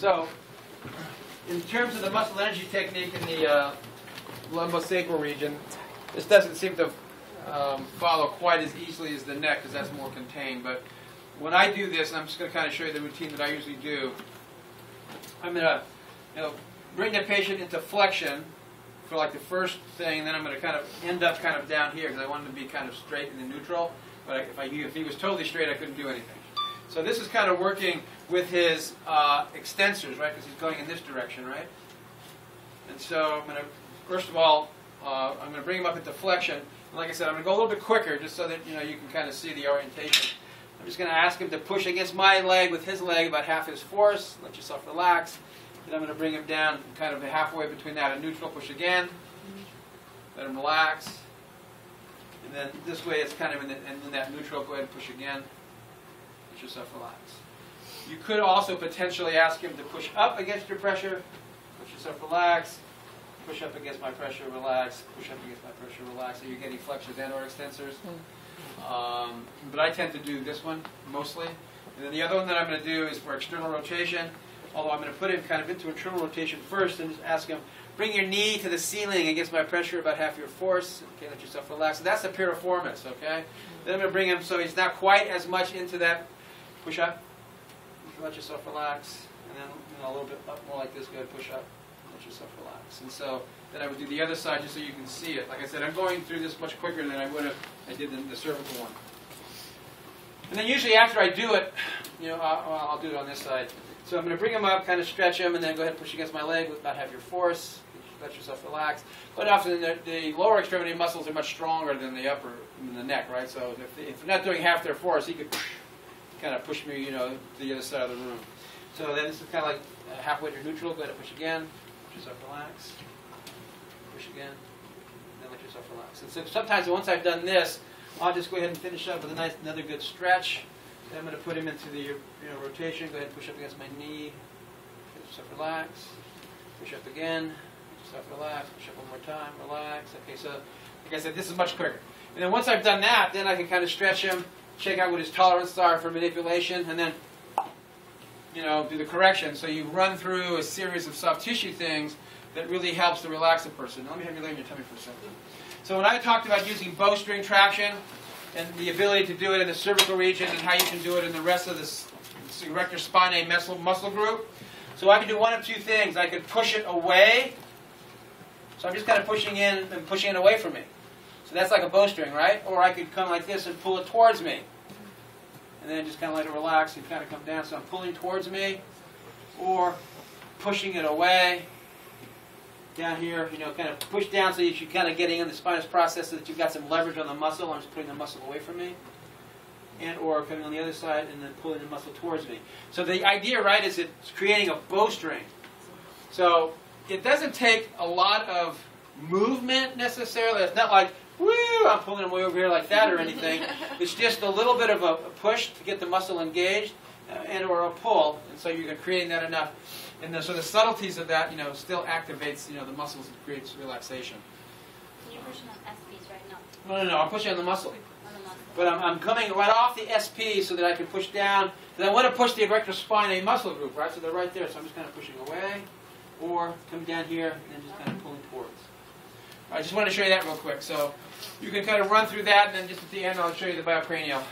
So, in terms of the muscle energy technique in the lumbosacral region, this doesn't seem to follow quite as easily as the neck because that's more contained. But when I do this, and I'm just going to kind of show you the routine that I usually do, I'm going to bring the patient into flexion for like the first thing, and then I'm going to kind of end up kind of down here because I want him to be kind of straight and in neutral. But if he was totally straight, I couldn't do anything. So this is kind of working with his extensors, right? Because he's going in this direction, right? And so I'm going to, first of all, I'm going to bring him up into flexion. And like I said, I'm going to go a little bit quicker just so that you can kind of see the orientation. I'm just going to ask him to push against my leg with his leg about half his force. Let yourself relax. Then I'm going to bring him down kind of halfway between that and neutral. Push again. Let him relax. And then this way it's kind of in that neutral. Go ahead and push again. Let yourself relax. You could also potentially ask him to push up against your pressure. Let yourself relax. Push up against my pressure, relax. Push up against my pressure, relax. So you're getting flexors and or extensors. But I tend to do this one mostly. And then the other one that I'm going to do is for external rotation. Although I'm going to put him kind of into internal rotation first and just ask him, bring your knee to the ceiling against my pressure, about half your force. Okay, let yourself relax. So that's the piriformis, okay? Then I'm going to bring him so he's not quite as much into that. Push up. Let yourself relax. And then a little bit up more like this. Go ahead, push up. Let yourself relax. And so then I would do the other side just so you can see it. Like I said, I'm going through this much quicker than I would have I did the cervical one. And then usually after I do it, I'll do it on this side. So I'm going to bring him up, kind of stretch him, and then go ahead and push against my leg with about half your force. Let yourself relax. Quite often the lower extremity muscles are much stronger than the upper, than the neck, right? So if they're not doing half their force, he could kind of push me, to the other side of the room. So then this is kind of like halfway to neutral. Go ahead and push again. Let yourself relax. Push again. Then let yourself relax. And so sometimes once I've done this, I'll just go ahead and finish up with another good stretch. Then I'm going to put him into the rotation. Go ahead and push up against my knee. Let yourself relax. Push up again. Let yourself relax. Push up one more time. Relax. Okay, so like I said, this is much quicker. And then once I've done that, then I can kind of stretch him, check out what his tolerances are for manipulation, and then do the correction. So you run through a series of soft tissue things that really helps to relax a person. Let me have you lay on your tummy for a second. So when I talked about using bowstring traction and the ability to do it in the cervical region and how you can do it in the rest of the erector spinae muscle group, so I can do one of two things. I could push it away. So I'm just kind of pushing in and pushing it away from me. So that's like a bowstring, right? Or I could come like this and pull it towards me. And then just kind of let it relax and kind of come down. So I'm pulling towards me or pushing it away. Down here, kind of push down so that you're kind of getting in the spinous process so that you've got some leverage on the muscle. I'm just putting the muscle away from me. And or coming on the other side and then pulling the muscle towards me. So the idea, right, is it's creating a bowstring. So it doesn't take a lot of movement necessarily. It's not like, woo, I'm pulling him way over here like that or anything. It's just a little bit of a push to get the muscle engaged and or a pull. And so you're creating that enough. And so the subtleties of that, still activates, the muscles and creates relaxation. You're pushing on SPs right now. No. I'm pushing on the muscle. But I'm coming right off the SP so that I can push down. Because I want to push the erector spinae muscle group, right? So they're right there. So I'm just kind of pushing away. Or come down here and then just kind of pulling towards. I just want to show you that real quick. So you can kind of run through that, and then just at the end I'll show you the biocranial.